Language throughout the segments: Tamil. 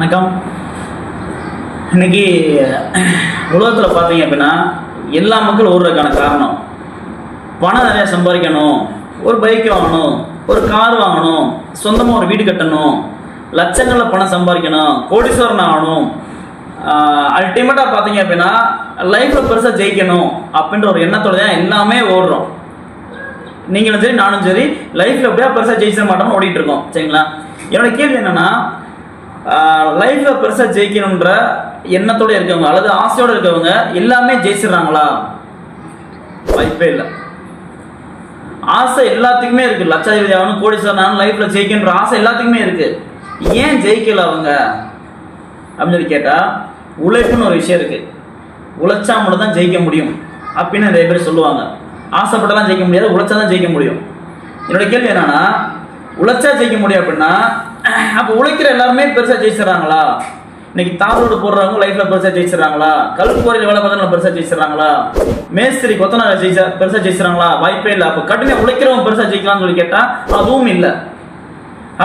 வணக்கம். இன்னைக்கு உலகத்தில் பார்த்தீங்க அப்படின்னா எல்லா மக்கள் ஓடுறதுக்கான காரணம் பணம் நிறையா சம்பாதிக்கணும், ஒரு பைக் வாங்கணும், ஒரு கார் வாங்கணும், சொந்தமாக ஒரு வீடு கட்டணும், லட்சங்களில் பணம் சம்பாதிக்கணும், கோடீஸ்வரன் ஆகணும். அல்டிமேட்டாக பார்த்தீங்க அப்படின்னா லைஃப்பில் பெருசாக ஜெயிக்கணும் அப்படின்ற ஒரு எண்ணத்தோட தான் எல்லாமே ஓடுறோம். நீங்களும் சரி நானும் சரி லைஃப்பில் எப்படியா பெருசாக ஜெயிச்சிட மாட்டோம்னு ஓடிட்டு இருக்கோம். சரிங்களா? என்னோட கேள்வி என்னென்னா, லைஃப்பில் பெருசாக ஜெயிக்கணுன்ற எண்ணத்தோடு இருக்கவங்க அல்லது ஆசையோடு இருக்கவங்க எல்லாமே ஜெயிச்சிடுறாங்களா? வாய்ப்பே இல்லை. ஆசை எல்லாத்துக்குமே இருக்குது. லட்சாதிபதி ஆகணும், கோடீஸ்வரன் லைஃப்பில் ஜெயிக்கணுன்ற ஆசை எல்லாத்துக்குமே இருக்குது. ஏன் ஜெயிக்கல அவங்க அப்படின்னு சொல்லி கேட்டால், உழைப்புன்னு ஒரு விஷயம் இருக்குது. உழைச்சா மட்டும் தான் ஜெயிக்க முடியும் அப்படின்னு நிறைய பேர் சொல்லுவாங்க. ஆசைப்பட்டெல்லாம் ஜெயிக்க முடியாது, உழைச்சா தான் ஜெயிக்க முடியும். என்னோட கேள்வி என்னன்னா, உழைச்சா ஜெயிக்க முடியும் அப்படின்னா அப்போ உழைக்கிற எல்லாருமே பெருசாக ஜெயிச்சிடறாங்களா? இன்னைக்கு தாரோடு போடுறவங்க லைஃப்பில் பெருசாக ஜெயிச்சிடறாங்களா? கல்குவாரியில் வேலை பார்க்கறவங்க பெருசாக ஜெயிச்சிடறாங்களா? மேஸ்திரி கொத்தனார் பெருசாக ஜெயிச்சிடறாங்களா? வாய்ப்பே இல்லை. அப்போ கடுமையாக உழைக்கிறவங்க பெருசாக ஜெயிக்கலாம்னு சொல்லி கேட்டால் அதுவும் இல்லை.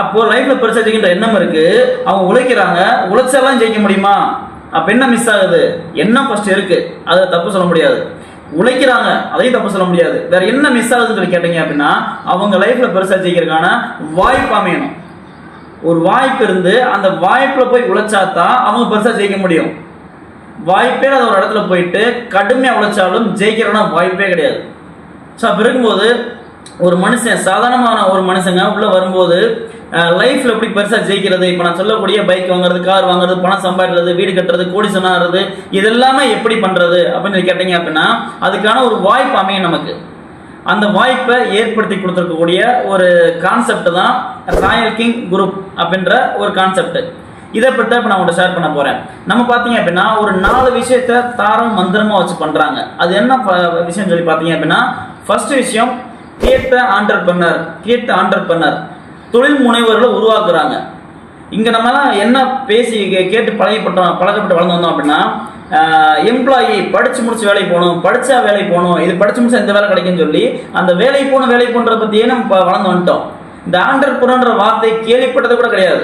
அப்போ லைஃப்ல பெருசாக ஜெயிக்கின்ற எண்ணம் இருக்கு, அவங்க உழைக்கிறாங்க, உழைச்சாலாம் ஜெயிக்க முடியுமா? அப்போ என்ன மிஸ் ஆகுது? எண்ணம் ஃபர்ஸ்ட் இருக்கு, அதை தப்பு சொல்ல முடியாது. உழைக்கிறாங்க, அதையும் தப்பு சொல்ல முடியாது. வேற என்ன மிஸ் ஆகுதுன்னு சொல்லி கேட்டீங்க அப்படின்னா, அவங்க லைஃப்ல பெருசா ஜெயிக்கிறதுக்கான வாய்ப்பு அமையணும். ஒரு வாய்ப்பு இருந்து அந்த வாய்ப்புல போய் உழைச்சாதான் அவங்க பெருசா ஜெயிக்க முடியும். வாய்ப்பே அது ஒரு இடத்துல போயிட்டு கடுமையா உழைச்சாலும் ஜெயிக்கிறோன்னா வாய்ப்பே கிடையாது. ஸோ அப்போ இருக்கும்போது ஒரு மனுஷன், சாதாரணமான ஒரு மனுஷங்க உள்ள வரும்போது லைஃப்ல எப்படி பெருசா ஜெயிக்கிறது, இப்போ நான் சொல்லக்கூடிய பைக் வாங்குறது, கார் வாங்குறது, பணம் சம்பாதிக்கிறது, வீடு கட்டுறது, கோடீஸ்வரன் ஆகிறது, இதெல்லாமே எப்படி பண்றது அப்படின்னு கேட்டீங்க அப்படின்னா அதுக்கான ஒரு வாய்ப்பு அமையும். நமக்கு அந்த வாய்ப்பை ஏற்படுத்தி கொடுத்துருக்கக்கூடிய ஒரு கான்செப்ட் தான் ராயல் கிங் குரூப் அப்படின்ற ஒரு கான்செப்ட். இதை பற்றி இப்போ நான் உங்கள்கிட்ட ஷேர் பண்ண போறேன். நம்ம பார்த்தீங்க அப்படின்னா ஒரு 4 விஷயத்த தாரம் மந்திரமா வச்சு பண்றாங்க. அது என்ன விஷயம் சொல்லி பார்த்தீங்க அப்படின்னா, ஃபர்ஸ்ட் விஷயம் கிரியேட் ஆண்டர்பிரனர், தொழில் முனைவர்களை உருவாக்குறாங்க. இங்க நம்மலாம் என்ன பேசி கேட்டு பழக்கப்பட்டு வளர்ந்து வந்தோம் அப்படின்னா, எம்ப்ளாயி படிச்சு முடிச்சு வேலைக்கு போகணும், படிச்சா வேலைக்கு போகணும், இது படிச்சு முடிச்சா இந்த வேலை கிடைக்குன்னு சொல்லி அந்த வேலை போன்றதை பத்தியே நம்ம வளர்ந்து வந்துட்டோம். இந்த ஆண்டர்பிரனர் வார்த்தை கேள்விப்பட்டது கூட கிடையாது.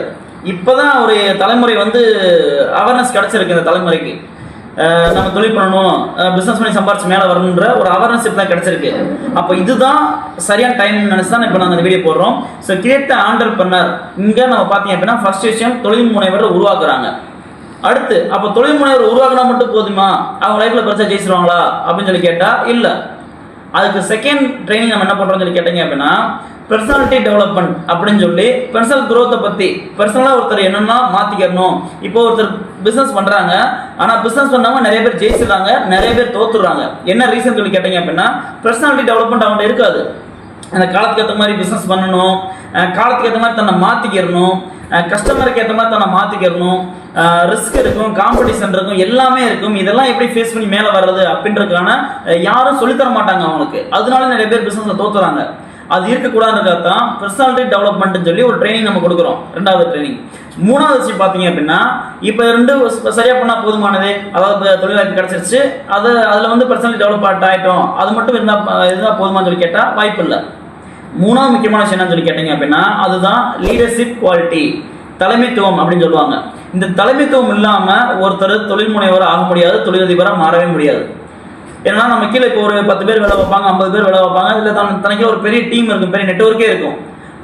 இப்பதான் ஒரு தலைமுறை அவேர்னஸ் கிடைச்சிருக்கு. இந்த தலைமுறைக்கு நம்ம தொழில் பண்ணணும், பிசினஸ் பண்ணி சம்பாரிச்சு மேலே வரணுன்ற ஒரு அவேர்னஸ் இப்போ தான் கிடைச்சிருக்கு. அப்போ இதுதான் சரியான டைம் நினைச்சு தான் இப்போ நாங்கள் இந்த வீடியோ போடுறோம். ஸோ கிரியேட் ஆண்டர்பிரனர், இங்கே நம்ம பார்த்தீங்க அப்படின்னா ஃபர்ஸ்ட் விஷயம் தொழில் முனைவரை உருவாக்குறாங்க. அடுத்து அப்போ தொழில் முனைவர் உருவாக்குனா மட்டும் போதுமா, அவங்க லைஃப்ல பெருசாக ஜெயிச்சிருவாங்களா அப்படின்னு சொல்லி கேட்டால் இல்லை. அதுக்கு செகண்ட் ட்ரைனிங் நம்ம என்ன பண்ணுறோம்னு சொல்லி கேட்டீங்க அப்படின்னா, பர்சனாலிட்டி டெவலப்மெண்ட் அப்படின்னு சொல்லி பர்சனல் குரோத்தை பற்றி பர்சனலாக ஒருத்தர் என்னென்னா மாற்றிக்கணும். இப்போ ஒருத்தர் பிஸ்னஸ் பண்ணுறாங்க, ஆனால் பிஸ்னஸ் பண்ணாமல் நிறைய பேர் ஜெயிச்சிடுறாங்க, நிறைய பேர் தோத்துடுறாங்க. என்ன ரீசன் சொல்லி கேட்டீங்க அப்படின்னா, பர்சனாலிட்டி டெவலப்மெண்ட் அவங்கள்ட்ட இருக்காது. அந்த காலத்துக்கு ஏற்ற மாதிரி பிஸ்னஸ் பண்ணணும், காலத்துக்கு ஏற்ற மாதிரி தன்னை மாற்றிக்கிறணும், கஸ்டமருக்கு ஏற்ற மாதிரி தன்னை மாற்றிக்கிறணும், ரிஸ்க் இருக்கும், காம்படிஷன் இருக்கும், எல்லாமே இருக்கும். இதெல்லாம் எப்படி ஃபேஸ் பண்ணி மேலே வர்றது அப்படின்றதுக்கான யாரும் சொல்லித்தர மாட்டாங்க அவங்களுக்கு. அதனால நிறைய பேர் பிஸ்னஸில் தோத்துறாங்க. அது இருக்கக்கூடாதுன்றதுக்காக தான் பர்சனாலிட்டி டெவலப்மெண்ட் சொல்லி ஒரு ட்ரைனிங் நம்ம கொடுக்குறோம். 2வது ட்ரைனிங். 3வது விஷயம் பார்த்தீங்க அப்படின்னா, இப்போ 2 சரியா பண்ணால் போதுமானது, அதாவது தொழில் வாய்ப்பு கிடைச்சிருச்சு, அதில் பர்சனாலிட்டி டெவலப் ஆகிட்டோம், அது மட்டும் இருந்தால் போதுமான்னு சொல்லி கேட்டால் வாய்ப்பு இல்லை. 3வது முக்கியமான விஷயம் என்னன்னு சொல்லி கேட்டீங்க அப்படின்னா, அதுதான் லீடர்ஷிப் குவாலிட்டி, தலைமைத்துவம் அப்படின்னு சொல்லுவாங்க. இந்த தலைமைத்துவம் இல்லாமல் ஒருத்தர் தொழில் முனைவர் ஆக முடியாது, தொழிலதிபராக மாறவே முடியாது. ஏன்னா நம்ம கீழே இப்போ ஒரு 10 பேர் வேலை வைப்பாங்க, 50 பேர் வேலை வைப்பாங்க, இதில் தனக்கே ஒரு பெரிய டீம் இருக்கும், பெரிய நெட்வொர்க்கே இருக்கும்.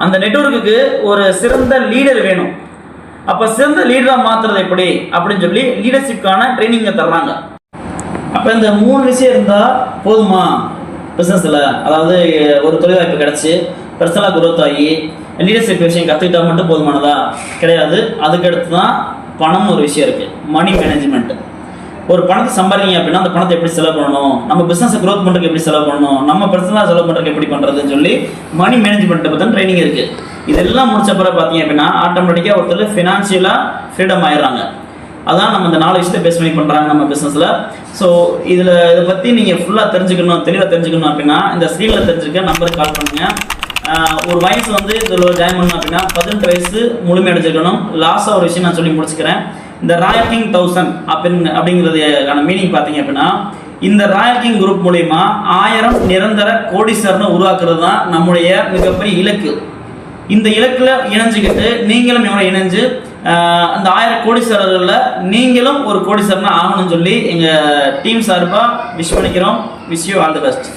அந்த நெட்வொர்க்குக்கு ஒரு சிறந்த லீடர் வேணும். அப்போ சிறந்த லீடராக மாற்றுறது எப்படி அப்படின்னு சொல்லி லீடர்ஷிப்கான ட்ரைனிங்கை தர்றாங்க. அப்போ இந்த 3 விஷயம் இருந்தால் போதுமா பிஸ்னஸில்? அதாவது ஒரு தொழில் வாய்ப்பு கிடச்சி பர்சனலாக குரோத் ஆகி லீடர்ஷிப் விஷயம் கற்றுக்கிட்டா மட்டும் போதுமானதா? கிடையாது. அதுக்கடுத்து தான் பணம் ஒரு விஷயம் இருக்குது, மணி மேனேஜ்மெண்ட். ஒரு பணத்தை சம்பாதிங்க அப்படின்னா அந்த பணத்தை எப்படி செலவு பண்ணணும், நம்ம பிஸ்னஸை க்ரோத் பண்ணுறதுக்கு எப்படி செலவு பண்ணணும், நம்ம பர்சனலாக செலவு பண்ணுறதுக்கு எப்படி பண்ணுறதுன்னு சொல்லி மணி மேனேஜ்மெண்ட்டை பற்றி ட்ரைனிங் இருக்குது. இதெல்லாம் முடிச்ச பிறகு பார்த்தீங்க அப்படின்னா ஆட்டோமேட்டிக்காக ஒருத்தர் ஃபினான்ஷியலாக ஃப்ரீடம் ஆயிடுறாங்க. அதான் நம்ம இந்த 4 விஷயத்தை பேஸ் பண்ணி பண்ணுறாங்க நம்ம பிஸ்னஸில். ஸோ இதை பற்றி நீங்கள் ஃபுல்லாக தெரிஞ்சுக்கணும், தெளிவாக தெரிஞ்சுக்கணும் அப்படின்னா இந்த ஸ்க்ரீனில் தெரிஞ்சுக்க நம்பருக்கு கால் பண்ணுங்கள். ஒரு வயசு இதில் ஜாயின் பண்ணணும் அப்படின்னா 18 வயசு முழுமையடைஞ்சிருக்கணும். லாஸ்ட்டாக ஒரு விஷயம் நான் சொல்லி முடிச்சுக்கிறேன். இந்த ராயல் கிங் 1000 அப்படிங்கிறதுக்கான மீனிங் பார்த்தீங்க அப்படின்னா, இந்த ராயல் கிங் குரூப் மூலமா 1000 நிரந்தர கோடீஸ்வரனை உருவாக்குறது தான் நம்முடைய மிகப்பெரிய இலக்கு. இந்த இலக்குல இணைஞ்சுக்கிட்டு நீங்களும் இவனை இணைஞ்சு அந்த 1000 கோடீஸ்வரர்களில் நீங்களும் ஒரு கோடீஸ்வரனா ஆகணும்னு சொல்லி எங்கள் டீம் சார்பாக விஷ் பண்ணிக்கிறோம். Wish you all the best.